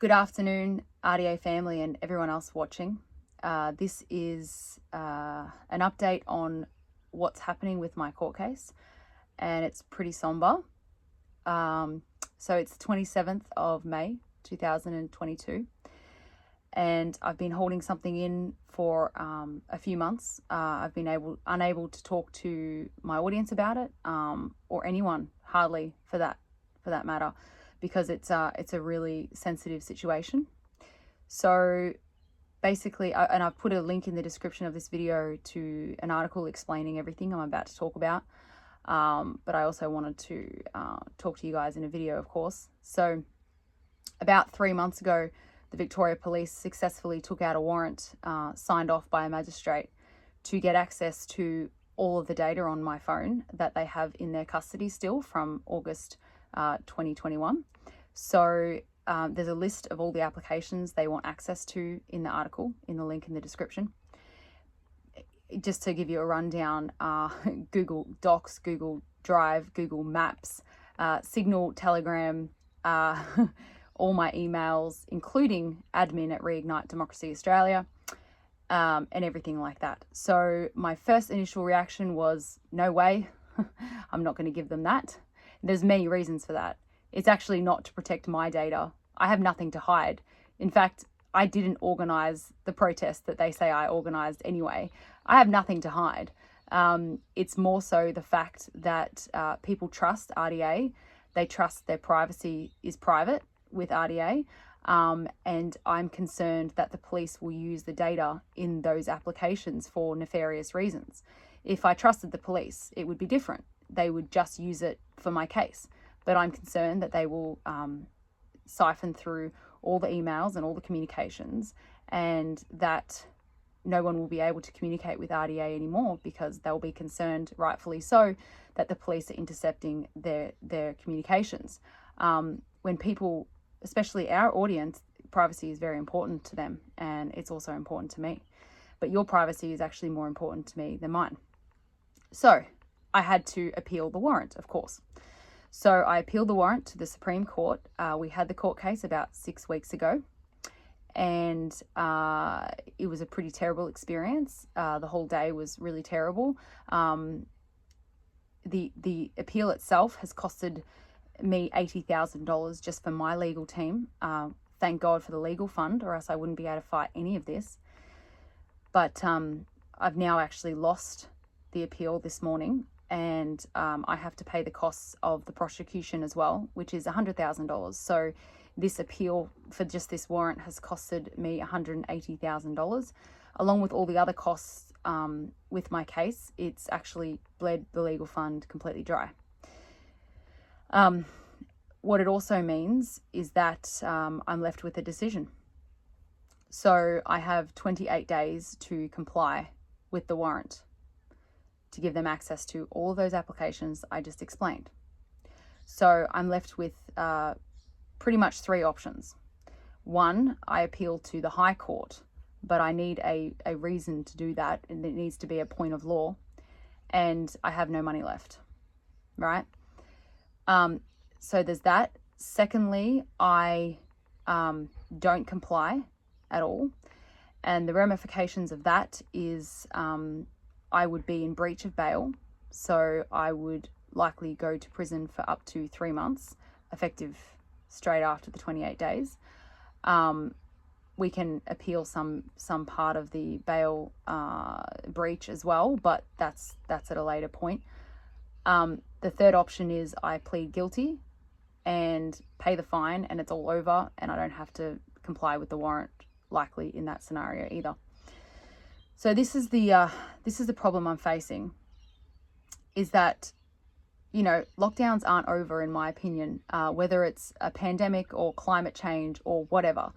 Good afternoon, RDA family and everyone else watching. This is an update on what's happening with my court case, and it's pretty somber. So it's the 27th of May 2022, and I've been holding something in for a few months. I've been unable to talk to my audience about it, or anyone, hardly for that matter, because it's a really sensitive situation. So basically, and I've put a link in the description of this video to an article explaining everything I'm about to talk about. But I also wanted to talk to you guys in a video, of course. So about 3 months ago, the Victoria Police successfully took out a warrant signed off by a magistrate to get access to all of the data on my phone that they have in their custody still from August 2021. So there's a list of all the applications they want access to in the article, in the link in the description. Just to give you a rundown, Google Docs, Google Drive, Google Maps, Signal, Telegram, all my emails, including admin at Reignite Democracy Australia, and everything like that. So my first initial reaction was, no way, I'm not going to give them that. There's many reasons for that. It's actually not to protect my data. I have nothing to hide. In fact, I didn't organize the protest that they say I organized anyway. I have nothing to hide. It's more so the fact that people trust RDA. They trust their privacy is private with RDA. And I'm concerned that the police will use the data in those applications for nefarious reasons. If I trusted the police, it would be different. They would just use it for my case. But I'm concerned that they will siphon through all the emails and all the communications, and that no one will be able to communicate with RDA anymore because they'll be concerned, rightfully so, that the police are intercepting their communications. When people, especially our audience, privacy is very important to them, and it's also important to me. But your privacy is actually more important to me than mine. So I had to appeal the warrant, of course. So I appealed the warrant to the Supreme Court. We had the court case about 6 weeks ago, and it was a pretty terrible experience. The whole day was really terrible. The appeal itself has costed me $80,000 just for my legal team. Thank God for the legal fund, or else I wouldn't be able to fight any of this. But I've now actually lost the appeal this morning, and I have to pay the costs of the prosecution as well, which is $100,000. So this appeal for just this warrant has costed me $180,000. Along with all the other costs with my case, it's actually bled the legal fund completely dry. What it also means is that I'm left with a decision. So I have 28 days to comply with the warrant, to give them access to all of those applications I just explained. So I'm left with pretty much 3 options. 1, I appeal to the High Court, but I need a reason to do that, and it needs to be a point of law, and I have no money left, right? So there's that. Secondly, I don't comply at all, and the ramifications of that is I would be in breach of bail, so I would likely go to prison for up to 3 months, effective straight after the 28 days. We can appeal some part of the bail breach as well, but that's at a later point. The third option is I plead guilty and pay the fine, and it's all over, and I don't have to comply with the warrant, likely, in that scenario either. So this is the problem I'm facing, is that, you know, lockdowns aren't over, in my opinion, whether it's a pandemic or climate change or whatever.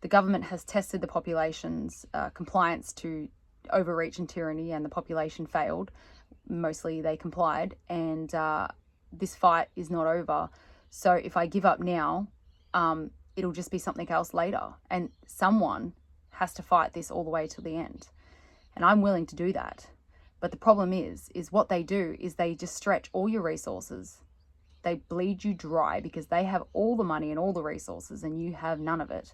The government has tested the population's compliance to overreach and tyranny, and the population failed. Mostly they complied, and this fight is not over. So if I give up now, it'll just be something else later, and someone has to fight this all the way to the end. And I'm willing to do that. But the problem is what they do is they just stretch all your resources They bleed you dry because they have all the money and all the resources and you have none of it.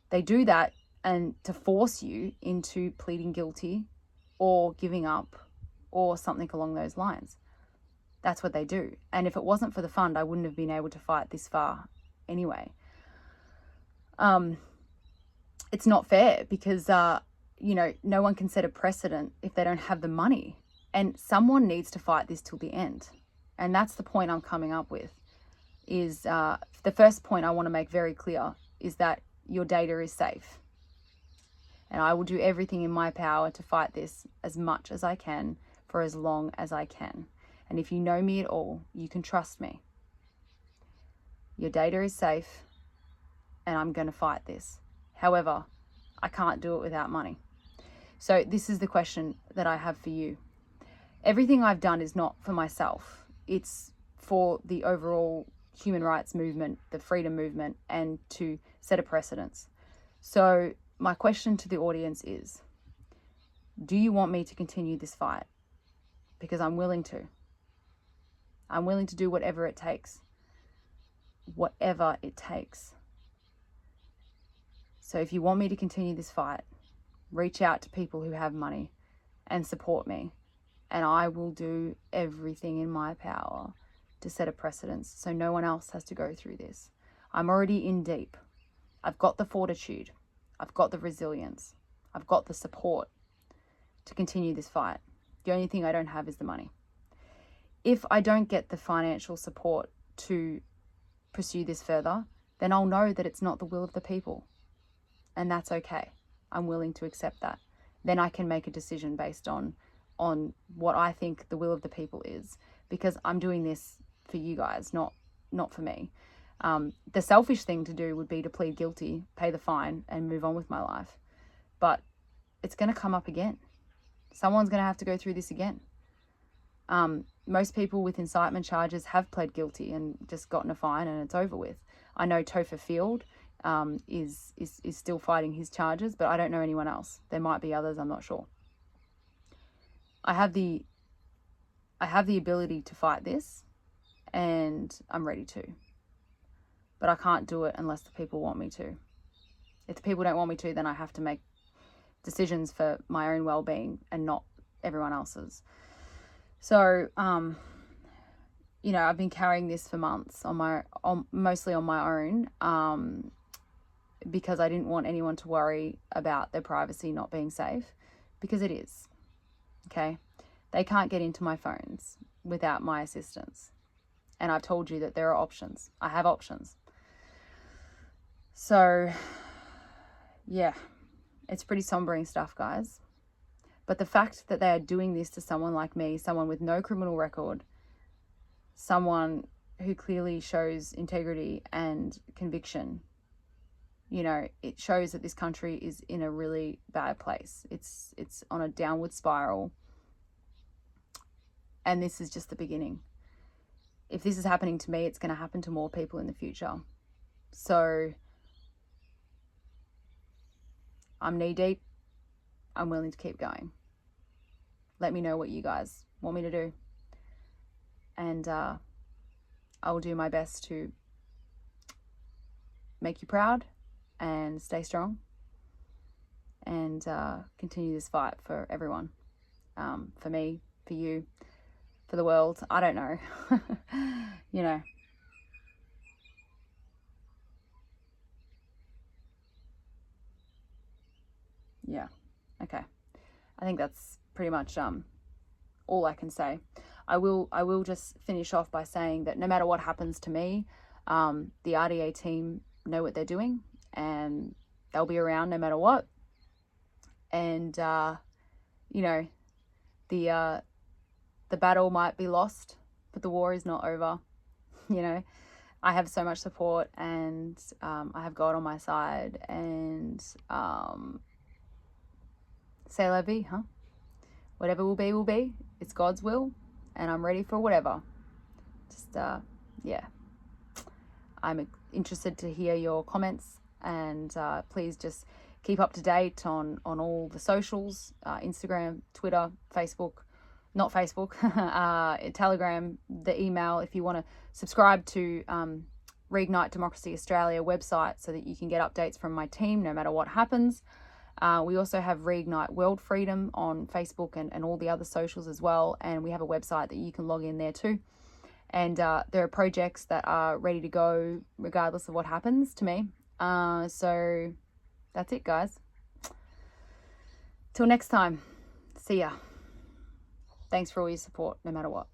They do that and to force you into pleading guilty or giving up or something along those lines. That's what they do. And if it wasn't for the fund, I wouldn't have been able to fight this far anyway. It's not fair because, no one can set a precedent if they don't have the money. And someone needs to fight this till the end. And that's the point I'm coming up with. Is the first point I want to make very clear is that your data is safe. And I will do everything in my power to fight this as much as I can for as long as I can. And if you know me at all, you can trust me. Your data is safe and I'm going to fight this. However, I can't do it without money. So this is the question that I have for you. Everything I've done is not for myself. It's for the overall human rights movement, the freedom movement, and to set a precedence. So my question to the audience is, do you want me to continue this fight? Because I'm willing to. I'm willing to do whatever it takes. Whatever it takes. So if you want me to continue this fight, reach out to people who have money and support me. And I will do everything in my power to set a precedence so no one else has to go through this. I'm already in deep. I've got the fortitude. I've got the resilience. I've got the support to continue this fight. The only thing I don't have is the money. If I don't get the financial support to pursue this further, then I'll know that it's not the will of the people. And that's okay. I'm willing to accept that. Then I can make a decision based on what I think the will of the people is, because I'm doing this for you guys, not for me. The selfish thing to do would be to plead guilty, pay the fine, and move on with my life. But it's going to come up again. Someone's going to have to go through this again. Most people with incitement charges have pled guilty and just gotten a fine and it's over with. I know Topher Field is still fighting his charges, but I don't know anyone else. There might be others, I'm not sure. I have the ability to fight this, and I'm ready to. But I can't do it unless the people want me to. If the people don't want me to, then I have to make decisions for my own well-being and not everyone else's. So, I've been carrying this for months mostly on my own, because I didn't want anyone to worry about their privacy not being safe, because it is. Okay, they can't get into my phones without my assistance. And I've told you that there are options. I have options. So, yeah, it's pretty sombering stuff, guys. But the fact that they are doing this to someone like me, someone with no criminal record, someone who clearly shows integrity and conviction, it shows that this country is in a really bad place. It's on a downward spiral. And this is just the beginning. If this is happening to me, it's going to happen to more people in the future. So I'm knee deep. I'm willing to keep going. Let me know what you guys want me to do. And I will do my best to make you proud and stay strong and continue this fight for everyone. For me, for you, for the world. I don't know. Yeah. Okay. I think that's pretty much all I can say. I will just finish off by saying that no matter what happens to me, the RDA team know what they're doing and they'll be around no matter what. And the battle might be lost, but the war is not over. I have so much support, and I have God on my side, and c'est la vie, huh? Whatever will be, will be. It's God's will, and I'm ready for whatever. Just, yeah. I'm interested to hear your comments, and please just keep up to date on all the socials, Instagram, Twitter, Facebook, not Facebook, Telegram, the email, if you want to subscribe to Reignite Democracy Australia website so that you can get updates from my team no matter what happens. We also have Reignite World Freedom on Facebook and all the other socials as well. And we have a website that you can log in there too. And there are projects that are ready to go regardless of what happens to me. So that's it, guys. Till next time. See ya. Thanks for all your support, no matter what.